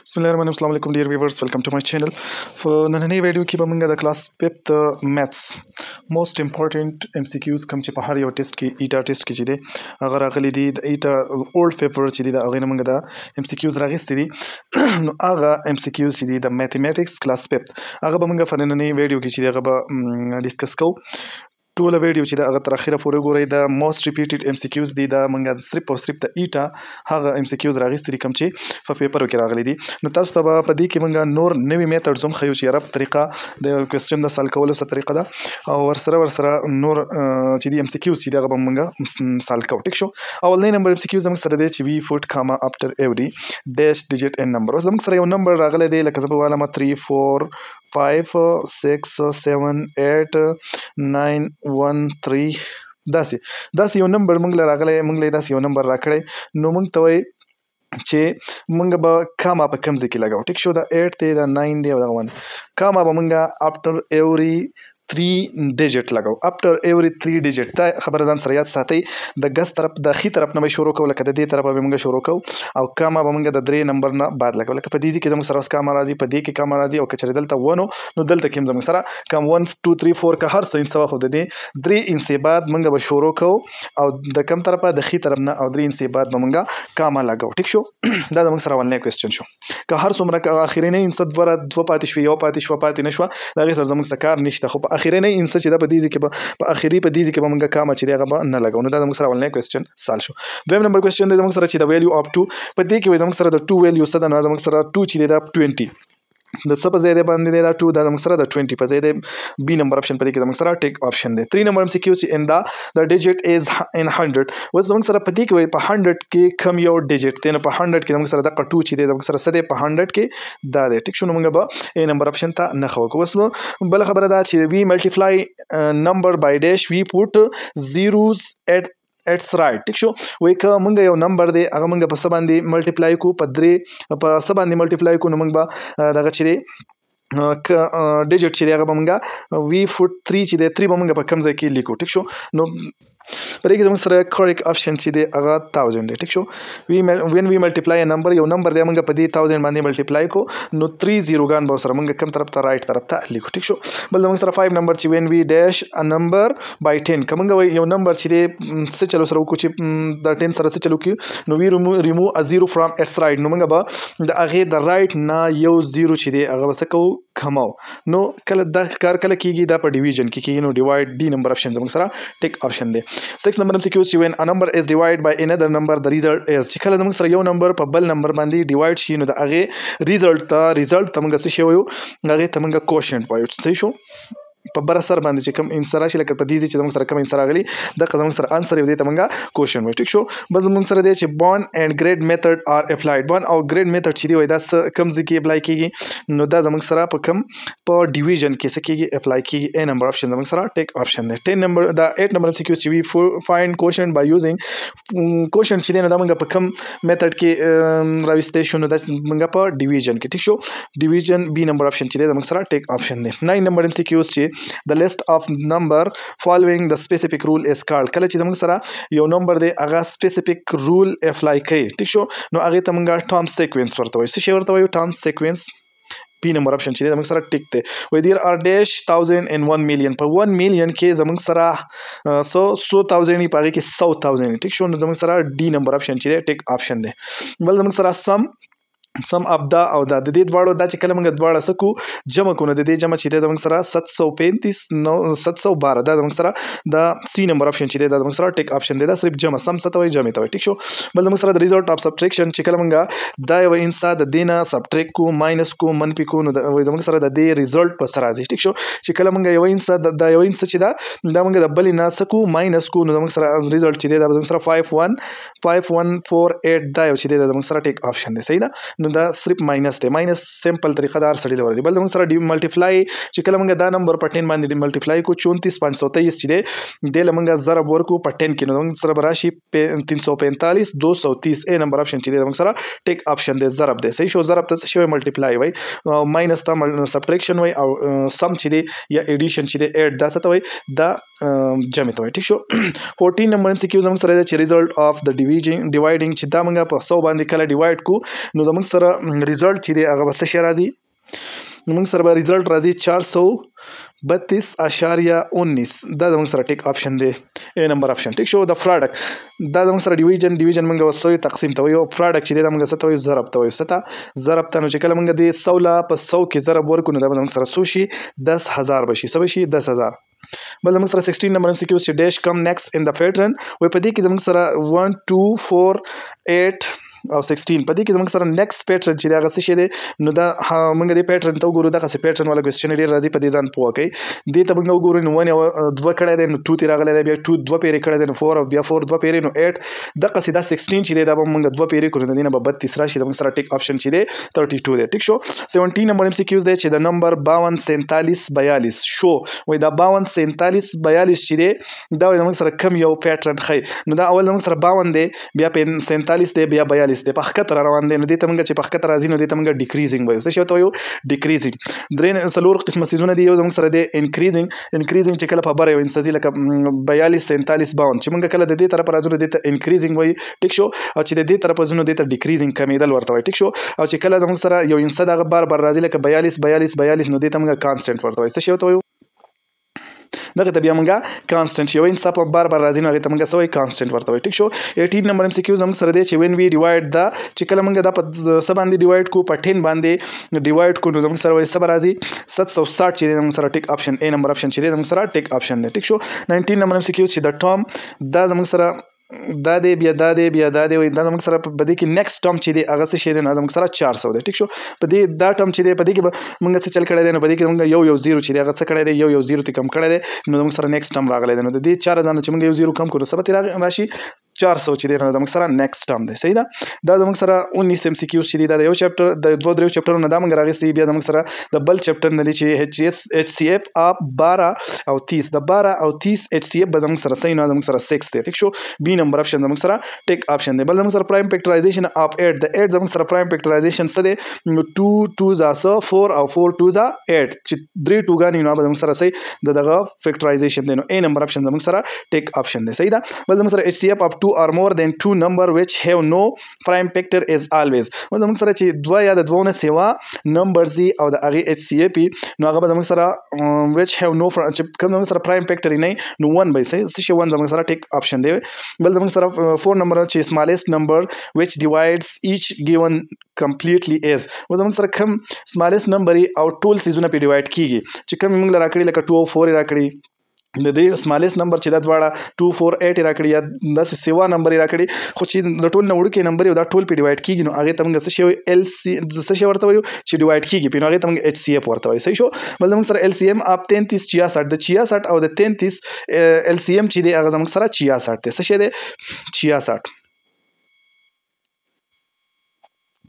Bismillahirrahmanirrahim. Assalamu alaikum dear viewers. Welcome to my channel. For نننی ویډیو کې به موږ د کلاس 5th مېثس موست امپورټنت MCQs کوم چې په هر یو ټیسټ کې ایټا ټیسټ کې چې دی هغه راغلي دي د ایټا اولډ پیپر چې دی د هغې نه موږ د MCQs راغوستي دي نو هغه MCQs چې دي د میتھمیټکس کلاس 5 هغه به موږ په نننی ویډیو کې چې دی هغه به ډسکس کوو ټوله ویډیو چې د هغه تر اخره پورې ګورئ د موست ریپیټډ MCQs دي دا موږ صرف او صرف د ایټا هغه MCQs راغوستي دي کوم چې په پیپرو کې راغلي دي نو تاسو ته به په دې کې موږ نور نوي میتھډز هم ښیو چې عرب طریقه د کوېسچن د سال کولو څه طریقه ده او ورسره نور چې دي MCQs چې دي هغه به موږ سال کوو ټیک شو اولنی نمبر MCQs زموږ سره دی چې وي فوټ کاما after every dash digit and number اوس زموږ سره یو نمبر راغلی دی لکه زه به ووالم 3 4 5 6 7 8 9 1 3 داسې یو نمبر موږ له راغلی موږ له داسې یو نمبر راکړی نو موږ ته وایي چې موږ به کاما په کوم ځای کې لګوو ټیک شو دا 8 دی دا 9 دی او دا 1 کاما به موږ after every 3 ډیجټ لګو after every 3 ډیجټ دا خبره ځان سره یاد ساتئ د ګس طرف د ښي طرف نه به شروع کوو لکه د دې طرفه به موږ شروع کوو او کاما به موږ د 3 نمبر نه بعد لګو لکه په دې کې زموږ سره اوس کاما راځي په دې کې کاما راځي او که چېرې دلته 1 نو دلته کې هم زموږ سره کم 1 2 3 4 که هر څه انسه خو د دې 3 انسې بعد موږ به شروع کوو او د کم طرفه د ښي طرف نه او 3 انسې بعد به موږ کاما لګو ټیک شو دا زموږ سره اولنی کوېسچن شو که هر څومره اخرنۍ انسه دوه پاتې شوې یو پاتې نه شوه د هغې سره زموږ څه کار نشته خو په اخرنۍ انسه چې په دې ځای کې به په اخري په دې ځای کې به موږ کاما چې دی هغه به نه لګو نو دا زموږ سره اولنی کوېسچن سال شو دویم نمبر کوېسچن دی زموږ سره چې د ویلیو اف 2 په دې کې وایي زموږ سره د 2 ویلیو څه ده نو زموږ سره 2 چې دی دا 20 د څه په ځای دی باندې دی دا 2 دا زموږ سره د 20 په ځای دی بي نمبر آپشن په دې کې زموږ سره ټیک آپشن دی 3 نمبر MCQ چې ان د ډیجټ از ان 100 اوس زموږ سره په دې کې وایي په 100 کې کم یو ډیجټ دی نو په 100 کې زموږ سره دغه 2 چې دی زموږ سره څه دی په 100 کې دا دی ټیک شو نو موږ به A نمبر آپشن ته نښه وکړو اوس نو بله خبره دا چې وي ملټیپلای نمبر بای ډیش وي پوټ زیروز اټس رایټ ټیک شو وایي که موږ یو نمبر دی هغه موږ په څه باندې ملټیپلای کو په څه باندې ملټیپلای کو نو موږ به دغه چې دی ډیجټ چې دی هغه به موږ وي فوټ 3 چې دی 3 به موږ په کوم ځای کې لیکو ټیک شو نو په دې کې زموږ سره کریکټ آپشن چې دی هغه 1000 دی ټیک شو وین وی ملټیپلای نمبر یو نمبر دی موږ په دې 1000 باندې ملټیپلای کو نو 3 زیروګان به سره موږ کوم طرف ته رائټ طرف ته لیکو ټیک شو بل زموږ سره 5 نمبر چې وین وی ډیش ا نمبر بای 10 که موږ یو نمبر چې دی څه چلو سره وکړو چې د 10 سره څه چلو کړو نو وی ریمو ا زیرو فرام اټس رائټ نو موږ به د هغې د رائټ نه یو زیرو چې دی هغه به څه کوو کمو نو کله دا کار کله کیږي دا په ډیویژن کې کیږي نو ډیوایډ ډي نمبر آپشن زموږ سره ټیک آپشن دی 6 نمبر MCQ چې وین ا نمبر از ډیوایډ بای انذر نمبر د ریزلټ از چې کله زموږ سره یو نمبر په بل نمبر باندې ډیوایډ شي نو د هغې ریزلټ ته موږ څه شی وایو هغې ته موږ کوشنټ وایو صحیح شو په بر اثر باندې چې کوم انسر راشي لکه په دې چې زموږ سره کوم انسر راغلی دغه زموږ سره انسر یو دی ته موږ کوشن وایو ټیک شو بس زموږ سره دی چې بون اینډ ګریډ میتھډ آر اپلایډ بون او ګریډ میتھډ چې دی وایي دا کوم ځای کې اپلای کیږي نو دا زموږ سره په ډیویژن کې څه کیږي اپلای کیږي A نمبر آپشن زموږ سره ټیک آپشن دی 10 نمبر دا 8 نمبر MCQ چې وی فایند کوشن بای یوزینګ کوشن چې دی نو دا موږ په کوم میتھډ کې راوستلی شو نو دا موږ په ډیویژن کې ټیک شو ډیویژن B نمبر آپشن چې دی زموږ سره ټیک آپشن دی 9 نمبر MCQ چې د لیست of number following the specific rule is called کله چې زموږ سره یو نمبر دی هغه سپیسیفیک رول اپلای کوي ټیک شو نو هغې ته موږ ټرم سیکوینس ورته وایو څه شی ورته وایو ټرم سیکوینس P نمبر آپشن چې دی زموږ سره ټیک دی وایي دیر آر ډیش 1000 and 1 million په 1 million کې زموږ سره 100,000 په هغې کې 100,000 ټیک شو نو زموږ سره D نمبر آپشن چې دی ټیک آپشن دی بل زموږ سره سم اف دا او دا د دې دواړو دا چې کله موږ دواړه څه کوو جمع کوو نو د دې جمع چې دی زموږ سره 712 دا زموږ سره د C نمبر آپشن چې دی دا زموږ سره ټیک آپشن دی دا صرف جمع سم څه ته وایي جمع ته وایي ټیک شو بل زموږ سره د ریزلټ اف سبټریکشن چې کله موږ دا یو انسا د دې نه سبټریک کو ماینس کو منفي کو نو زموږ سره د دې ریزلټ په سره راځي ټیک شو چې کله موږ یو انسا د یو انسا چې دا موږ د بلې نه څه کو ماینس کو نو زموږ سره ریزلټ چې دی دا زموږ سره 5148 دا یو چې دی دا زموږ سره ټیک آپشن دی صحیح ده نو دا صرف ماینس دی ماینس سمپل طریقه دار سړي لور دی بل زموږ سره ملټیپلای چې کله موږ دا نمبر په 10 باندې ملټیپلای کو 34523 چې دی د لمنګه ضرب ورکو په 10 کې نو موږ سره براشي 345 230 A نمبر آپشن چې دی موږ سره ټیک آپشن دی ضرب دی صحیح شو ضرب ته څه شوی ملټیپلای وای ماینس ته سبټریکشن وای او سم چې دی یا ایډیشن چې دی اډ دا څه ته وای دا جمع ته وای ټیک شو 14 نمبر MCQ زموږ سره چې ریزلټ اف د ډیوایډینګ چې دا موږ په 100 باندې کله ډیوایډ کو نو زموږ سره ریزلټ چې دی هغه به څه شی راځي موږ سره به ریزلټ راځي 432.19 دا زموږ سره ټیک آپشن دی اے نمبر آپشن ټیک شو د پروډکټ دا زموږ سره ډیویژن موږ وسوي تقسیم ته وایو پروډکټ چې دی دا موږ څه ته وایو ضرب ته وایو څه ته ضرب ته نو چې کله موږ د 100 لا په 100 کې ضرب ورکړو نو دا به موږ سره څو شي 10000 بشي څه بشي 10000 بل زموږ سره 16 نمبر MCQ چې ډیش کم نیکسټ ان د پیټرن وای په دې کې زموږ سره 1 2 4 8 او 16 په دې کې زموږ سره نیکسټ پیټرن چې دا څه شي دی نو دا موږ دې پیټرن ته وګورو دا څه پیټرن والا کوېسچن ډیر راځي په دې ځان پوه کوي دې ته موږ وګورو نو 1 او 2 کړه دی نو 2 تی راغلی دی بیا 2 2 پیری کړه دی نو 4 او بیا 4 2 پیری نو 8 د قصیده 16 چې دی دا به موږ 2 پیری کړو د دې نه به 32 راشي د موږ سره ټیک آپشن چې دی 32 دی ټیک شو 17 نمبر MCQ دی چې د نمبر 52 47 42 شو وای دا 52 47 42 چې دی دا موږ سره کم یو پیټرن خي نو دا اول موږ سره 52 دی بیا 47 دی بیا 42 دی په خطر روان دي نو دې ته موږ چې په خطر راځي نو دې ته موږ ډیکریزینګ وایو څه شی ته وایو ډیکریزینګ درې څلور قسمه سیزونه دي یو زموږ سره دی انکریزینګ چې کله په بره یو انسازي لکه 42 47 52 چې موږ کله د دې طرف راځو دې ته انکریزینګ وایي ټیک شو او چې د دې طرف ځو دې ته ډیکریزینګ کمیدل ورته وایي ټیک شو او چې کله زموږ سره یو انسا دغه بار راځي لکه 42 نو دې ته موږ کانسټنټ ورته وایي څه شی ته وایو دغه ته بیا موږ کانسټنټ یو انسا په بار راځي نو هغه ته موږ سوي کانسټنټ ورته وایي ټیک شو 18 نمبر MCQ زموږ سره دی چې وین وی ډیوایډ دا چې کله موږ دا په څه باندې ډیوایډ کو په 10 باندې ډیوایډ کو نو زموږ سره وایي څه راځي 760 چې زموږ سره ټیک آپشن اے نمبر آپشن چې زموږ سره ټیک آپشن دی ټیک شو 19 نمبر MCQ چې د ټام دا زموږ سره دا دی بیا دا دی وای دا موږ سره په دې کې نیکسټ ټرم چې دی هغه څه شی دی نو موږ سره 400 دی ټیک شو په دې دا ټرم چې دی په دې کې موږ څه چل کړی دی نو په دې کې موږ یو 0 چې دی هغه څه کړی دی یو 0 ته کم کړی دی نو موږ سره نیکسټ ټرم راغلی دی نو د دې 4000 چې موږ یو 0 کم کړو سبا تیر راشي 400 چې دی نو موږ سره نیکسټ ټرم دی صحیح ده دا موږ سره 19 MCQ چې دی دا یو چپټر د دوه درو چپټرونو دا موږ راغلی بیا موږ سره د بل چپټر نه دی چې HCF اپ 12 او 30 د 12 او 30 HCF به موږ سره صحیح نو موږ سره 6 دی ټیک شو بی نمبر آپشن موږ سره ټیک آپشن دی بل موږ سره پرایم فیکټرایزیشن اف 8 د 8 زموږ سره پرایم فیکټرایزیشن څه دی 2 2 ز 4 او 4 2 ز 8 چې 3 2 نو به موږ سره صحیح دغه فیکټرایزیشن دی نو اے نمبر آپشن موږ سره ټیک آپشن دی صحیح ده بل موږ سره HCF اف 2 or more than 2 number which have no prime factor is always موږ سره چې دوه یا د دوه نه سیوا نمبرز دي او د هغه HCF نو هغه به موږ سره which have no چې کوم موږ سره پرایم فیکټر نه نو 1 به صحیح څه شی 1 موږ سره ټیک آپشن دی بل موږ سره 4 نمبر چې smallest number which divides each given completely is موږ سره کوم smallest number او ټول سیزونه په ډیوایډ کیږي چې کوم موږ راکړي لکه 2 او 4 راکړي د دې سمالست نمبر چې دا دواړه 248 راکړي یا د سیوا نمبر راکړي خو چې د ټول نه وړوکی نمبر یو دا ټول په ډیوایډ کیږي نو هغه ته موږ څه شی LC څه شی ورته وایو چې ډیوایډ کیږي په هغه ته موږ HCF ورته وایو صحیح شو بل موږ سره LCM اپ 33 66 د 66 او د 33 LCM چې دی هغه موږ سره 66 دی څه شی دی 66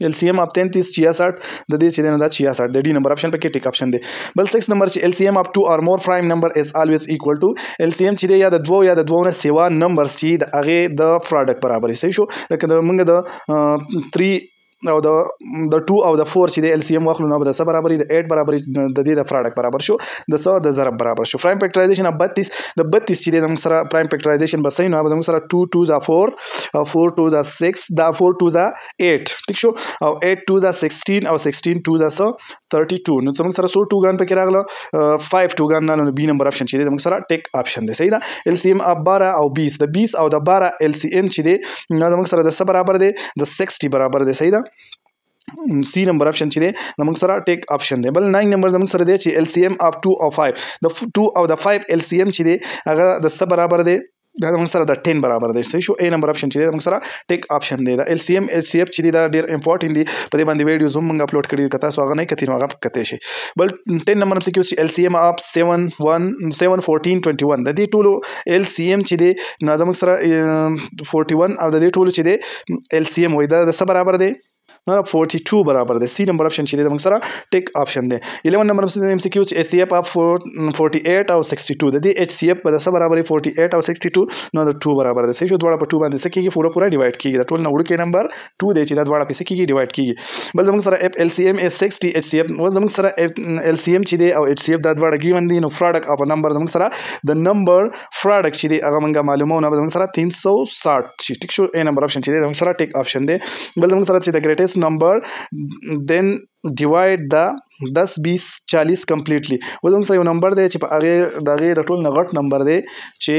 LCM اپ 33 66 د دې چې دا 66 د डी نمبر آپشن په کې ټیک آپشن دی بل 6 نمبر چې LCM اپ 2 or more prime number is always equal to LCM چې دی یا د دوه یا د دوه نه سیوا نمبرز چې د هغه د پروډکټ برابر صحیح شو لکه موږ د 3 او د 2 او د 4 چې د LCM واخلو نو د 7 برابر د 8 برابر د دې د پروډکټ برابر شو د 100 د ضرب برابر شو پرایم فیکټرایزیشن 32 د 32 چې د موږ سره پرایم فیکټرایزیشن به صحیح نو موږ سره 2 2 ز 4 او 4 2 ز 6 دا 4 2 ز 8 ټیک شو او 8 2 ز 16 او 16 2 ز 32 نو موږ سره 2 ګان پکې راغله 5 2 ګان نه بی نمبر آپشن چې د موږ سره ټیک آپشن دی صحیح ده LCM اپ 12 او 20 د 20 او د 12 LCM چې دی نو موږ سره د 7 برابر دی د 60 برابر دی صحیح ده سی نمبر آپشن چې دی موږ سره ټیک آپشن دی بل 9 نمبر موږ سره دی چې LCM اپ 2 او 5 د 2 او د 5 LCM چې دی هغه د 7 برابر دی دا موږ سره د 10 برابر دی صحیح شو اے نمبر آپشن چې دی موږ سره ټیک آپشن دی دا LCM HCF چې دی دا ډیر امپورټنت دی په دې باندې ویډیوز هم موږ اپلوډ کړی کته سو هغه نه کتي نو هغه کته شي بل 10 نمبر MCQ چې LCM اپ 7 14 21 د دې ټولو LCM چې دی نو موږ سره 41 او د دې ټولو چې دی LCM وای دا د 7 برابر دی نو 42 برابر دی سی نمبر آپشن چې دی موږ سره ټیک آپشن دی 11 نمبر MCQ چې HCF اپ 48 او 62 د دې HCF په 10 برابر 48 او 62 نو د 2 برابر دی صحیح شو دواړه په 2 باندې سکیږي پورا ډیوایډ کیږي د ټول نه وړوکی نمبر 2 دی چې دا دواړه په سکیږي ډیوایډ کیږي بل موږ سره LCM is 60 HCF موږ سره LCM چې دی او HCF دا دواړه ګیون دي نو پروډکټ اف نمبر موږ سره د نمبر پروډکټ چې دی هغه موږ معلومونه موږ سره 360 شي ټیک شو اے نمبر آپشن چې دی موږ سره ټیک آپشن دی بل موږ سره چې د ګریټیسټ smallest number then divide the 10 20 40 completely वो زموږ سره یو نمبر دی چې په هغې د هغې د ټول نه غټ نمبر دی چې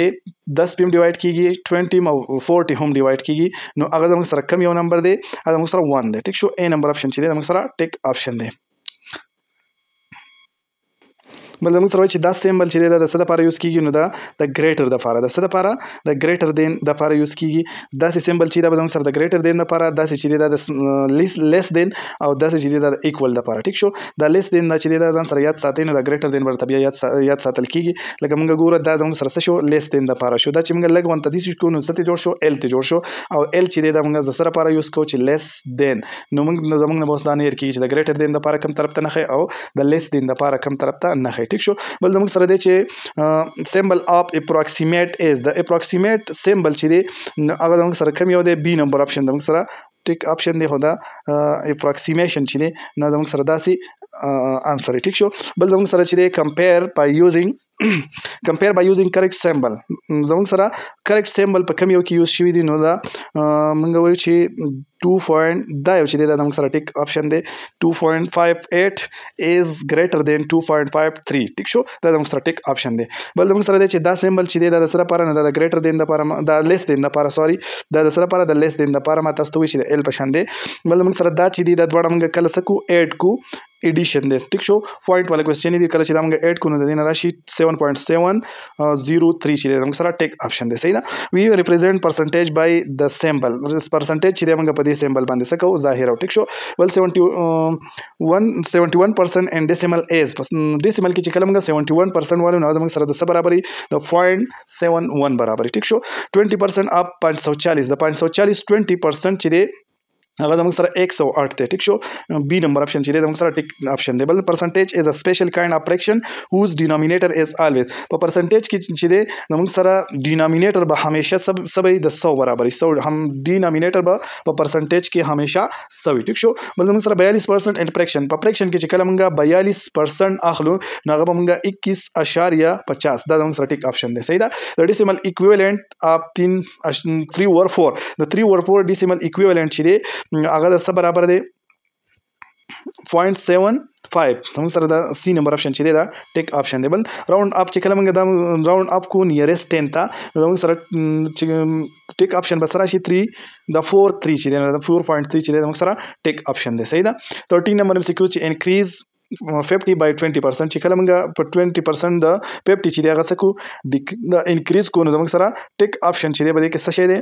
10 په هم ډیوایډ کیږي 20 او 40 هم ډیوایډ کیږي نو هغه زموږ سره کم یو نمبر دی هغه زموږ سره 1 دی ټیک شو A نمبر آپشن چې دی زموږ سره ټیک آپشن دی بل زموږ سره چې دا سیمبل چې دی دا د څه دپاره یوز کیږي نو دا د ګریټر دپاره د څه دپاره د ګریټر دین دپاره یوز کیږي داسې سیمبل چې دا به زموږ سره د ګریټر دین دپاره داسې چې دی دا د لیس دین او داسې چې دی دا د ایکول دپاره ټیک شو دا لیس دین دا چې دی دا ځان سره یاد ساتئ نو د ګریټر دین ورته بیا یاد ساتل کیږي لکه موږ ګوره دا زموږ سره څه شو لیس دین دپاره شو دا چې موږ لږ ونته داسې کړو نو څه ته جوړ شو ایل ته جوړ شو او ایل چې دی دا موږ د څه لپاره یوز کوو چې لیس دین نو موږ زموږ نه به اوس دا نه هېر کېږي چې د ګریټر دین دپاره کوم طرف ته نښئ او د لیس دین دپاره کوم طرف ته نښئ ټیک شو بل زموږ سره دی چې سیمبل اف اپروکسیمیټ از د اپروکسیمیټ سیمبل چې دی هغه زموږ سره کوم یو دی بی نمبر آپشن زموږ سره ټیک آپشن دی خو دا اپروکسیمیشن چې دی نو زموږ سره داسې آنسر ټیک شو بل زموږ سره چې دی کمپیر بای یوزینګ کریکټ سیمبل زموږ سره کریکټ سیمبل په کوم یو کې یوز شوي دي نو دا موږ وایو چې 2 دا یو چې دی دا زموږ سره ټیک آپشن دی 2.58 از ګریټر دین 2.53 ټیک شو دا زموږ سره ټیک آپشن دی بل زموږ سره دی چې دا سیمبل چې دی دا د څه لپاره نه دا د ګریټر دین دپاره دا لیس دین دپاره سوري دا د څه لپاره د لیس دین دپاره ما تاسو ته وایي چې د ایل په شان دی بل زموږ سره دا چې دی دا دواړه موږ کله څه کوو ایډ کوو ایډیشن دی ټیک شو پوینټ والا کوېسچن دی کله چې دا موږ ایډ کوو نو د دې نه راشي 7.703 چې دی زموږ سره ټیک آپشن دی صحیح ده وی ریپرزینټ پرسنټیج بای د سیمبل پرسنټیج چې دی موږ په دې سیمبل باندې څه کوو ظاهر او ټیک شو بل 71% ان ډیسیمل ایز ډیسیمل کې چې کله موږ 71% والو نو زموږ سره د څه برابري د 0.71 برابري ټیک شو 20% اپ 540 د 540 20% چې دی هغه زموږ سره 108 دی ټیک شو بی نمبر آپشن چې دی زموږ سره ټیک آپشن دی بل پرسنټیج از ا سپیشل کایند اف فریکشن هوز ډینامینیټر از الویز په پرسنټیج کې چې دی زموږ سره ډینامینیټر به همیشه سبې د 100 برابرې 100 هم ډینامینیټر به په پرسنټیج کې همیشه 100 ټیک شو بل زموږ سره 42% ان فریکشن په فریکشن کې چې کله موږ 42% اخلو نو هغه به موږ 21.50 دا زموږ سره ټیک آپشن دی صحیح ده د ډیسیمل ایکویوالنت اف 3/4 د 3/4 ډیسیمل ایکویوالنت چې دی هغه د څه برابر دی 0.75 زموږ سره د سی نمبر آپشن چې دی دا ټیک آپشن دی بل راوند اپ چې کله موږ دا راوند اپ کو نیرست 10 ته زموږ سره ټیک آپشن به سره شي 3 د 4.3 چې دی د 4.3 چې دی زموږ سره ټیک آپشن دی صحیح ده 13 نمبر MCQ چې انکریز 50 by 20% چې کله موږ په 20% د 50 چې دی هغه څه کو د انکریز کو نو زموږ سره ټیک آپشن چې دی به کې څه شی دی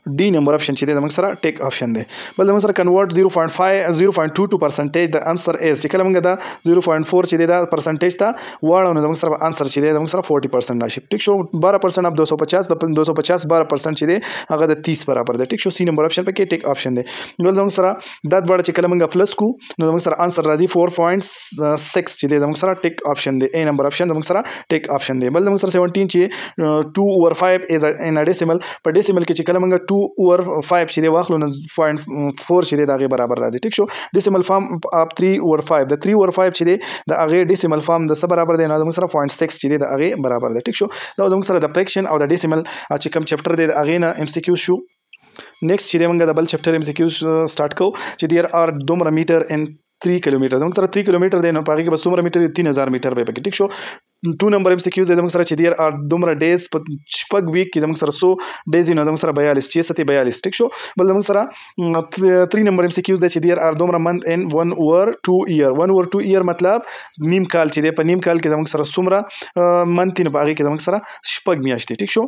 D number option چې د موږ سره ټیک آپشن دی بل موږ سره کنورټ 0.22% د انسر از چې کله موږ دا 0.4 چې دا پرسنټیج ته واړو نو موږ سره انسر چې د موږ سره 40% راشي ټیک شو 12% اف 250 د 250 12% چې دی هغه د 30 برابر دی ټیک شو سی نمبر آپشن پکې ټیک آپشن دی بل موږ سره دا ډول چې کله موږ پلس کو نو موږ سره انسر راځي 4.6 چې دی موږ سره ټیک آپشن دی ا نمبر آپشن موږ سره ټیک آپشن دی بل موږ سره 17 چې 2/5 از ان ډیسیمل په ډیسیمل کې چې کله موږ 2/5 چې دی واخلو نو 0.4 چې دی د هغې برابر راځي ټیک شو ډیسیمل فارم اف 3/5 د 3/5 چې دی د هغې ډیسیمل فارم د څه برابر دی نو زموږ سره 0.6 چې دی د هغې برابر دی ټیک شو دا زموږ سره د فریکشن او د ډیسیمل چې کوم چپټر دی د هغې نه MCQ شو نیکسٹ چې دی موږ د بل چپټر MCQ سٹارټ کوو چې دیر آر دومره میټر ان 3 کیلومتر زموږ سره 3 کیلومتر دی نو په هغې کې به څومره میټر 3000 میټر به پکې ټیک شو 2 نمبر MCQ دی زموږ سره چې دیر آر دومره ډیز په شپږ ویک کې زموږ سره 100 ډیز نو زموږ سره 42 چې 42 ټیک شو بل زموږ سره 3 نمبر MCQ دی چې دیر آر دومره منث ان 1/2 ایئر 1/2 ایئر مطلب نیم کال چې دی په نیم کال کې زموږ سره څومره منث نه په هغې کې زموږ سره شپږ میاشتې ټیک شو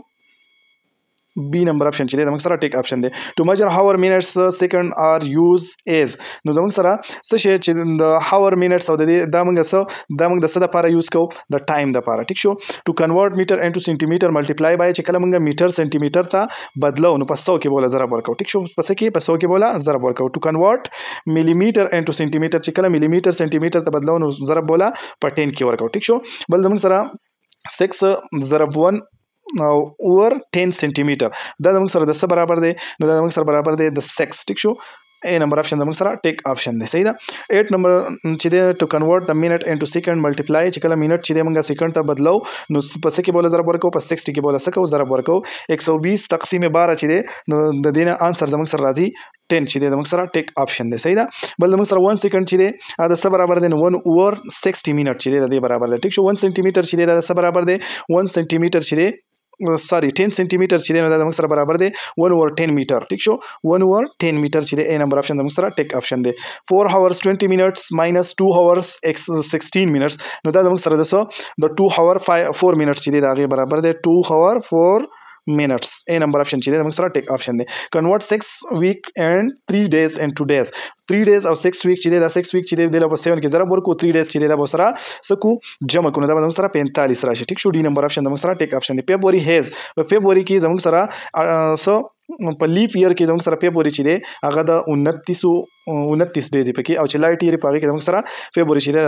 بی نمبر آپشن چې دی زموږ سره ټیک آپشن دی ټو میجر هاور منټس سیکنډ آر یوز ایز نو زموږ سره څه شی چې د هاور منټس او د دې دا موږ د څه دپاره یوز کوو د ټایم دپاره ټیک شو ټو کنورټ میټر انټو سینټیمیټر ملټیپلای بای چې کله موږ میټر سینټیمیټر ته بدلو نو په 100 کې بوله ضرب ورکوو ټیک شو په څه کې په 100 کې بوله ضرب ورکوو ټو کنورټ ملیمیټر انټو سینټیمیټر چې کله ملیمیټر سینټیمیټر ته بدلو نو ضرب بوله په 10 کې ورکوو ټیک شو بل زموږ سره 6 ضرب 1 اوور 10 سنټیمیټر دا زموږ سره د څه برابر دی نو دا زموږ سره برابر دی د 6 ټیک شو A نمبر آپشن زموږ سره ټیک آپشن دی. صحیح ده. 8 نمبر چې دی ټو کنورټ د منټ انټو سیکنډ ملټیپلای چې کله منټ چې دی موږ سیکنډ ته بدلو نو په څه کې بوله ضرب ورکو په 60 کې بوله څه کوو ضرب ورکو 120 تقسیم 12 چې دی نو د دې نه آنسر زموږ سره راځي 10 چې دی زموږ سره ټیک آپشن دی. صحیح ده. بل زموږ سره 1 سیکنډ چې دی دا څه برابر دی 1 اوور 60 منټ چې دی د دې برابر دی. ټیک شو. 1 سنټي میټر چې دی دا څه برابر دی 1 سنټي میټر چې دی سوري 10 سنټي میټر چې دی نو دا زموږ سره برابر دی 1 اوور 10 میټر. ټیک شو. 1 اوور 10 میټر چې دی A نمبر آپشن زموږ سره ټیک آپشن دی. 4 hours 20 minutes minus 2 hours 16 minutes نو دا زموږ سره د څه د 2 hour 4 minutes چې دی دا غي برابر دی 2 hour 4 minutes. A نمبر آپشن چې دی زموږ سره ټیک آپشن دی. کنورټ 6 week and 3 days into days 3 days او 6 week چې دی دا 6 week چې دی د 7 کې ضرب ورکو 3 days چې دی دا به سره سکو جمع کو نو دا زموږ سره 45 راشي. ټیک شو. डी نمبر آپشن زموږ سره ټیک آپشن دی. فیبruary هیز په فیبruary کې زموږ سره سو په لیپ ایئر کې زموږ سره فیبruary چې دی هغه د 29 ډیز پکې او چې لایټ ایئر په هغه کې زموږ سره فیبruary چې دی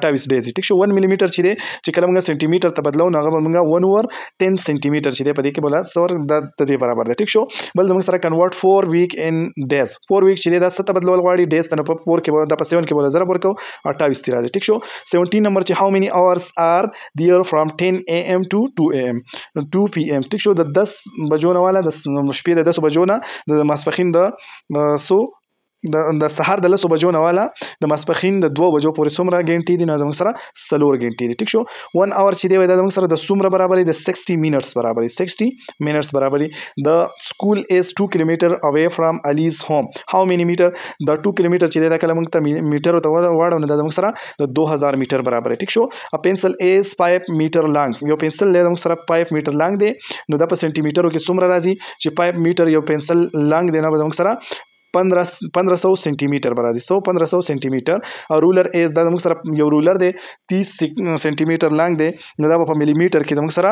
28 ډیز. ټیک شو. 1 ملي میټر چې دی چې کله موږ سنټي میټر ته بدلو نو هغه موږ 1 اوور 10 سنټي میټر چې دی په دې کې بوله سور د دې برابر دی. ټیک شو. بل زموږ سره کنورټ 4 week in days 4 week چې دی دا څه ته بدلول غواړي ډیز ته په 4 کې د په 7 کې بوله ضرب ورکو 28 تی راځي. ټیک شو. 17 نمبر چې how many hours are there from 10 am to 2 am 2 pm. ټیک شو. د 10 بجو نه والا د شپې د 10 بجو نه د ماسپخین د سو د سحر د 10 بجو نه والا د ماسپخین د 2 بجو پورې څومره غنټې دي نو زموږ سره 4 غنټې دي. ټیک شو. 1 اور چې دی دا زموږ سره د څومره برابر دی د 60 minutes برابر دی 60 minutes برابر دی. د سکول از 2 کیلومتر اوے فرام الیز هوم هاو مینی میټر د 2 کیلومتر چې دی دا کله موږ ته میټر ته واړو نو دا زموږ سره د 2000 میټر برابر دی. ټیک شو. ا پنسل از 5 میټر لانګ یو پنسل له زموږ سره 5 میټر لانګ دی نو دا په سنټي میټرو کې څومره راځي چې 5 میټر یو پنسل لانګ دی نو زموږ سره 1500 سنټي میټر برابر دي 1500 سنټي میټر. او رولر از دا زموږ سره یو رولر دی 30 سنټي میټر لانګ دی نو دا په ملي میټر کې زموږ سره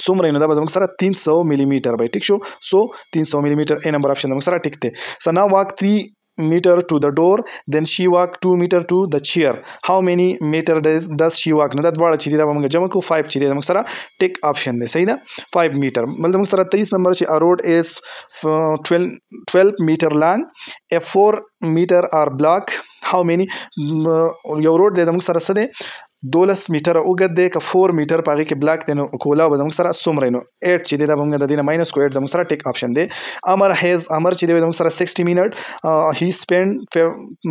څومره نو دا زموږ سره 300 ملي میټر به. ټیک شو. سو 300 ملي میټر A نمبر آپشن زموږ سره ټیک دی. سو ناو واک 3 meter to the door then she walk 2 meter to the chair how many meter does she walk نو دا دواړه چې دی دا موږ جمع کو 5 چې دی موږ سره ټیک آپشن دی. صحیح ده. 5 میټر. بل موږ سره 23 نمبر چې a road is 12 meter long a 4 meter are block how many یو روډ دی موږ سره څه دی 12 میټر اوږد دی که 4 میټر په هغې کې بلاک دی نو کولا به زموږ سره څومره نو 8 چې دی دا به موږ د دې نه ماینس کو 8 زموږ سره ټیک آپشن دی. امر چې دی زموږ سره 60 منټ هی سپینډ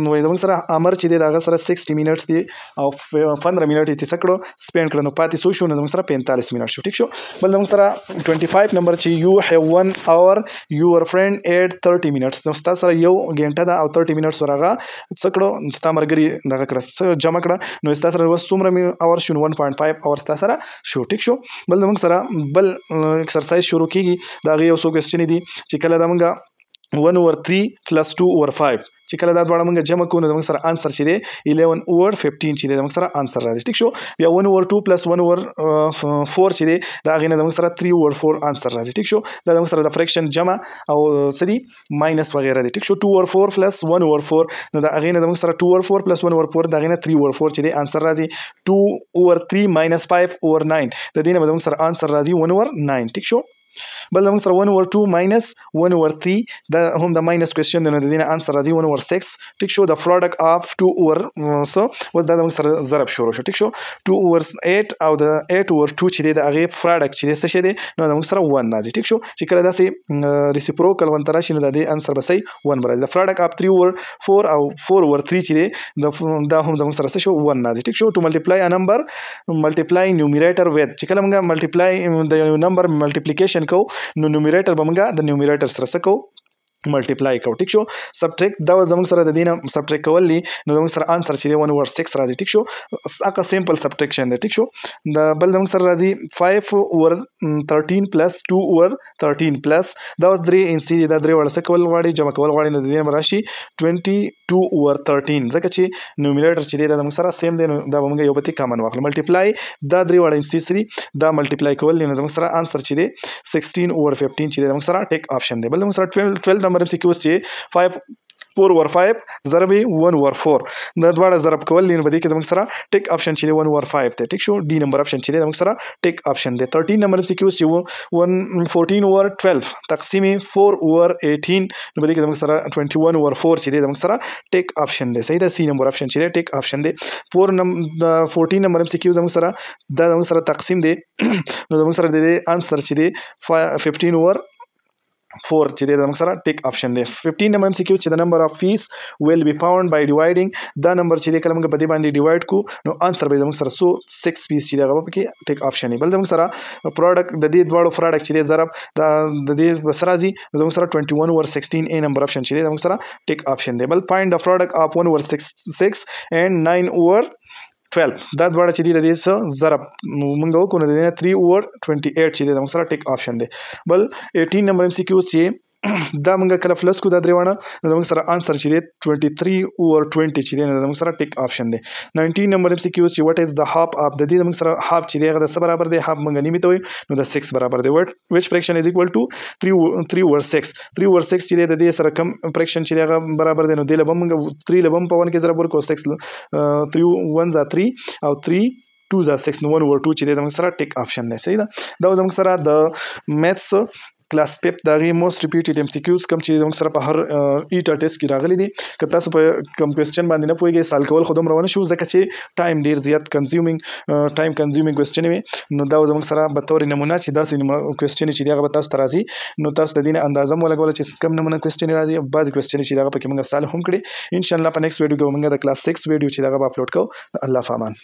نو زموږ سره امر چې دی دا هغه سره 60 منټس دی او 15 منټ یې څه کړو سپینډ کړو نو پاتې څو شو نو زموږ سره 45 منټ شو. ټیک شو. بل زموږ سره 25 نمبر چې یو هیو 1 اور یور فرینډ ایټ 30 منټس نو ستا سره یو غنټه ده او 30 منټس ورغه څه کړو ستا مرګري دغه کړه جمع کړه نو ستا سره اوس څومره اور شو 1.5 اور ستا سره شو. ټیک شو. بل موږ سره بل ایکسرسایز شروع کیږي دا غي یو څو کوېسچن دي چې کله دا موږ 1 over 3 plus 2 over 5 چې کله دا دواړه موږ جمع کوو نو زموږ سره آنسر چې دی 11 over 15 چې دی زموږ سره آنسر راځي. ټیک شو. بیا 1 over 2 plus 1 over 4 چې دی دا هغې نه زموږ سره 3 over 4 آنسر راځي. ټیک شو. دا زموږ سره د فریکشن جمع او څه دي ماینس وغیره دی. ټیک شو. 2 over 4 plus 1 over 4 نو دا هغې نه زموږ سره 2 over 4 plus 1 over 4 دا هغې نه 3 over 4 چې دی آنسر راځي 2 over 3 minus 5 over 9 د دې نه به زموږ سره آنسر راځي 1 over 9. ټیک شو. بل زموږ سره 1 over 2 minus 1 over 3 دا هم د ماینس کوېسچن دی نو د دې نه آنسر راځي 1 over 6. ټیک شو. د پروډکټ اف 2 over سو اوس دا زموږ سره ضرب شروع شو. ټیک شو. 2 over 8 او د 8 over 2 چې دی د هغې پروډکټ چې دی څه شی دی نو زموږ سره 1 راځي. ټیک شو. چې کله داسې ریسیپروکل ونته راشي نو د دې آنسر به صحیح 1 به راځي. د پروډکټ اف 3 over 4 او 4 over 3 چې دی دا هم زموږ سره څه شو 1 راځي. ټیک شو. ټو ملټیپلای ا نمبر ملټیپلای نیومریټر ویت چې کله موږ ملټیپلای د یو نمبر ملټیپلیکیشن کوو نو نیومریټر به موږ د نیومریټر سره څه کوو ملټیپلای کوو. ټیک شو. سبټریکټ دا زموږ سره د دې نه سبټریکټ کول دي نو زموږ سره آنسر چې دی 1 over 6 راځي. ټیک شو. هغه سمپل سبټریکشن دی. ټیک شو. د بل زموږ سره راځي 5 over 13 plus 2 over 13 plus دا اوس 3 انسي دا 3 وړه څه کول غواړي جمع کول غواړي نو د دې نه راشي 22 over 13 ځکه چې نیومریټر چې دی دا زموږ سره سیم دی نو دا به موږ یو بل کامن واخلو. ملټیپلای دا 3 وړه انسي دي دا ملټیپلای کول نو زموږ سره آنسر چې دی 16 over 15 چې دی زموږ سره ټیک آپشن دی. بل زموږ سره 12 نمبر MCQs چې 5 4/5 ضرب 1/4 دا دواړه ضرب کول دي نو په دې کې زموږ سره ټیک آپشن چې دی 1/5 دی ټیک شو ډي نمبر آپشن چې دی زموږ سره ټیک آپشن دی 13 نمبر MCQ چې 14/12 تقسیم 4/18 نو په دې کې زموږ سره 21/4 چې دی زموږ سره ټیک آپشن دی صحیح ده سی نمبر آپشن چې دی ټیک آپشن دی 14 نمبر MCQ زموږ سره دا زموږ سره تقسیم دی نو زموږ سره د انسر چې دی 15/4 چې دی زموږ سره ټیک آپشن دی 15 نمبر MCQ چې د نمبر اف فیس ویل بی فاوند بای ډیوایډینګ دا نمبر چې دی کله موږ په دې باندې ډیوایډ کو نو انسر به زموږ سره 6 پیس چې دی هغه پکې ټیک آپشن دی بل زموږ سره پروډکټ د دې دواړو پروډکټ چې دی ضرب د دې بس راځي زموږ سره 21/16 A نمبر آپشن چې دی زموږ سره ټیک آپشن دی بل فایند د پروډکټ اف 1/6 and 9/12 دا دواړه چې دی د دې څه ضرب موږ وکړو نو د دې 3/28 چې دی زموږ سره ټیک آپشن دی بل 18 نمبر MCQ چې دا موږ کله پلس کو دا درېوانه نو زموږ سره انسر چې دی 23/20 چې دی نو زموږ سره ټیک آپشن دی 19 نمبر MCQ چې واټ از د هاف اف د دې زموږ سره هاف چې دی هغه د څه برابر دی هاف موږ نیمه ته وایو نو د 6 برابر دی which fraction is equal to 3/6 3/6 چې دی د دې سره کم فریکشن چې دی هغه برابر دی نو د لبم موږ 3 لبم په 1 کې ضرب ورکو 6 3 1 3 او 3 2 6 نو 1/2 چې دی زموږ سره ټیک آپشن دی صحیح ده دا زموږ سره د میثس کلاس پیپ دا غي موست ریپیټډ MCQs کم چې موږ سره په هر ایټا ټیسټ کې راغلي دي که تاسو په کوم کوېسچن باندې نه پوهیږئ سال کول خو دومره ونه شو ځکه چې ټایم ډیر زیات ټایم کنزیومینګ کوېسچن وي نو دا زموږ سره به تور نمونه چې داسې کوېسچن چې دی هغه به تاسو ته راځي نو تاسو د دې نه اندازه مو لګوله چې کم نمونه کوېسچن راځي بعضې کوېسچن چې هغه پکې موږ سال هم کړي ان شاء الله په نیکسټ ویډیو کې موږ د کلاس 6 ویډیو چې هغه به اپلوډ کوو الله فامان